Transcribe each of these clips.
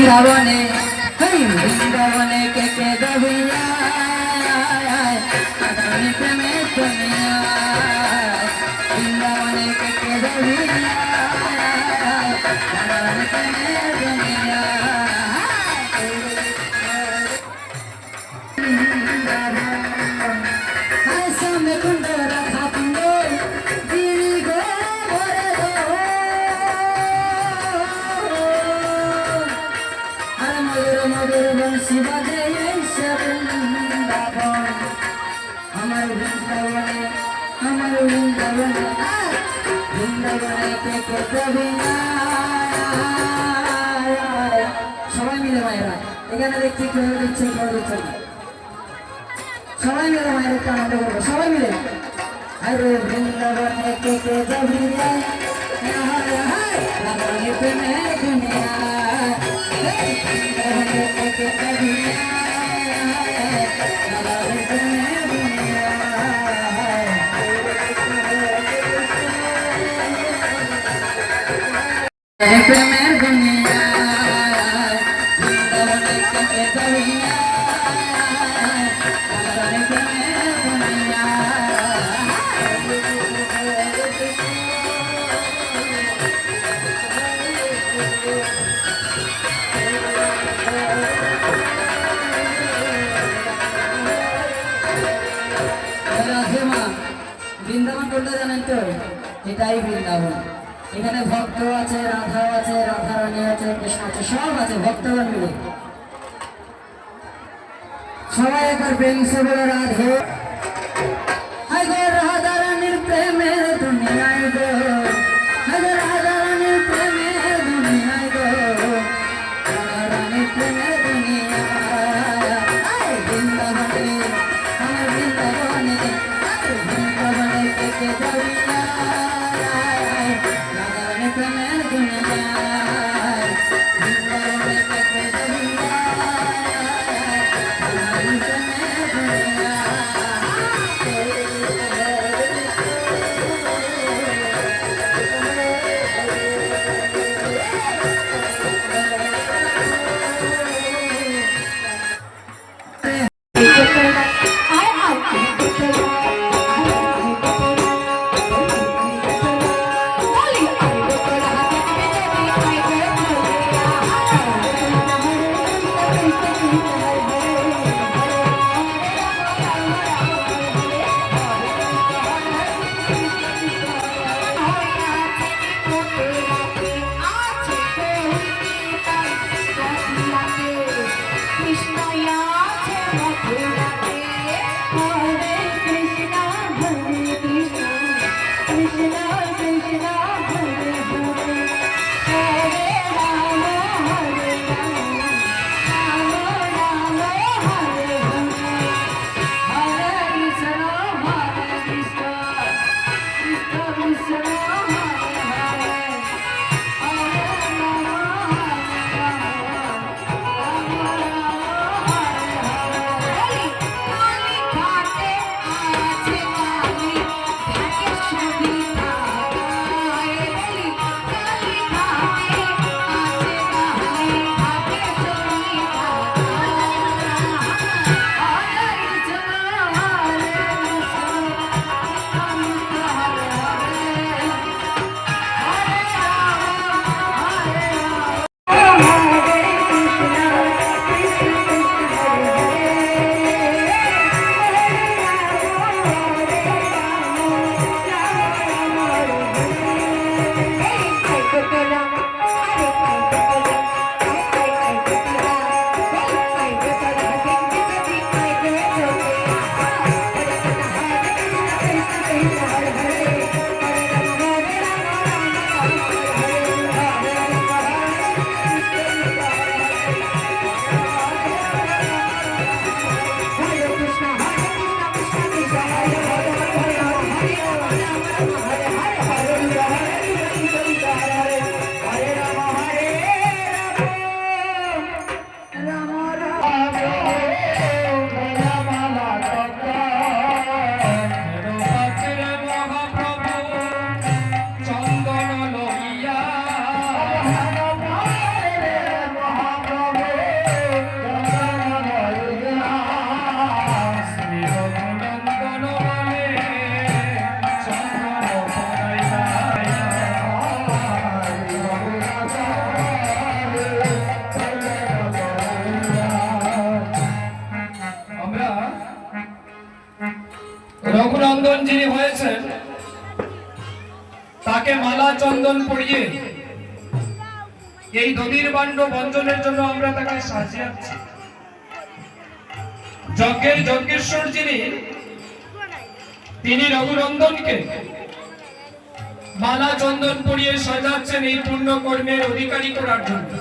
বৃন্দাবনে বৃন্দাবনে কে কে দবিয়া প্রেমে দুনিয়া বৃন্দাবনে কে কে দবিয়া প্রেমে দুনিয়া সামনে কুণ্ড রাখা কুণ্ড দিদি গো ভরে দো আর ময়ূর মধুর বংশী বাজে বৃন্দাবন আমার বৃন্দাবনে বৃন্দাবনে কে কে দবিয়া সবাই মিলে মায়েরা এখানে দেখছি কেউ দিচ্ছে কেউ দিচ্ছে না সবাই মিলে মায়ের একটা আনন্দ করবো সবাই মিলে আরে বৃন্দাবনে কে কে দবিয়া প্রেমে দুনিয়া বৃন্দাবনে কে কে দবিয়া প্রেমের দুনিয়া বৃন্দাবনে কে কে দবিয়া প্রেমের দুনিয়া বৃন্দাবন বলতে জানেন তো এটাই বৃন্দাবন এখানে ভক্ত আছে রাধা আছে রাধা রানী আছে কৃষ্ণ আছে সব আছে ভক্তগণ মিলে সবাই একবার প্রেম সে বলে রাধে রাধা রানীর প্রেমের দুনিয়ায় গো রাধা রানীর প্রেমের দুনিয়ায় গো রাধা রানীর প্রেমের দুনিয়া বৃন্দাবনে আমার বৃন্দাবনে বৃন্দাবনে কে কে দবিয়া রাধা রানীর প্রেমের দুনিয়া বৃন্দাবনে কে কে দবিয়া রাধা রানীর প্রেমের দুনিয়া তাকে মালা চন্দন পরিয়ে এই দধির বাণ্ড বঞ্চনের জন্য আমরা তাকে সাজিয়েছি। যজ্ঞের যজ্ঞেশ্বর যিনি, তিনি রঘুনন্দনকে মালা চন্দন পরিয়ে সাজাচ্ছেন এই পুণ্য কর্মের অধিকারী করার জন্য।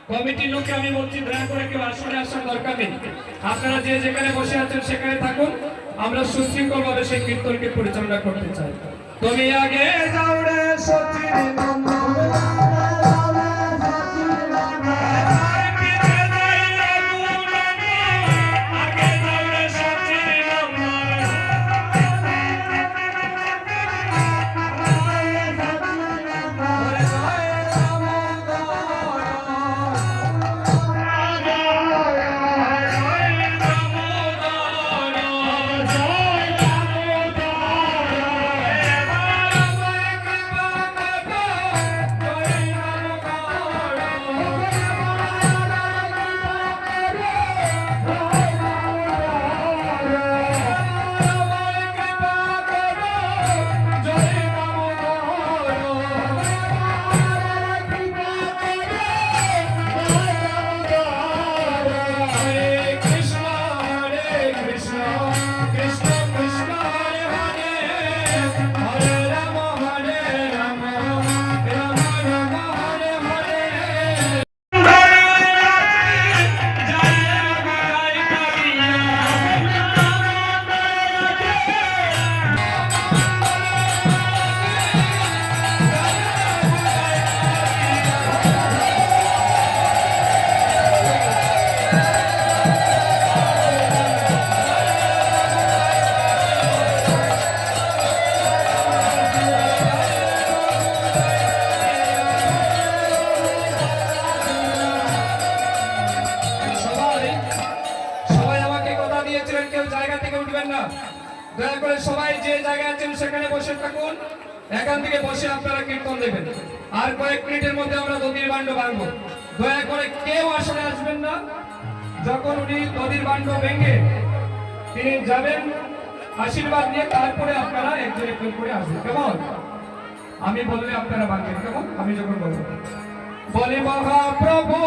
কমিটির লোককে আমি বলছি, দয়া করে কেউ আসনে আসার দরকার নেই। আপনারা যে যেখানে বসে আছেন সেখানে থাকুন। আমরা সুশৃঙ্খল ভাবে সেই কীর্তনকে পরিচালনা করতে চাই। তুমি আগে যাও রে সচিন দয়া করে সবাই যে জায়গায় আছেন সেখানে বসে থাকুন। এখান থেকে বসে আপনারা কীর্তন দেবেন। আর কয়েক মিনিটের মধ্যে আমরা দধির বাণ্ড ভাঙবো। দয়া করে কেউ আসলে আসবেন না। যখন উনি দধির বাণ্ড ভেঙে তিনি যাবেন আশীর্বাদ নিয়ে, তারপরে আপনারা একজন একজন করে আসবেন। কেমন? আমি বললে আপনারা ভাঙবেন। কেমন? আমি যখন বলবো বলে মহাপ্রভু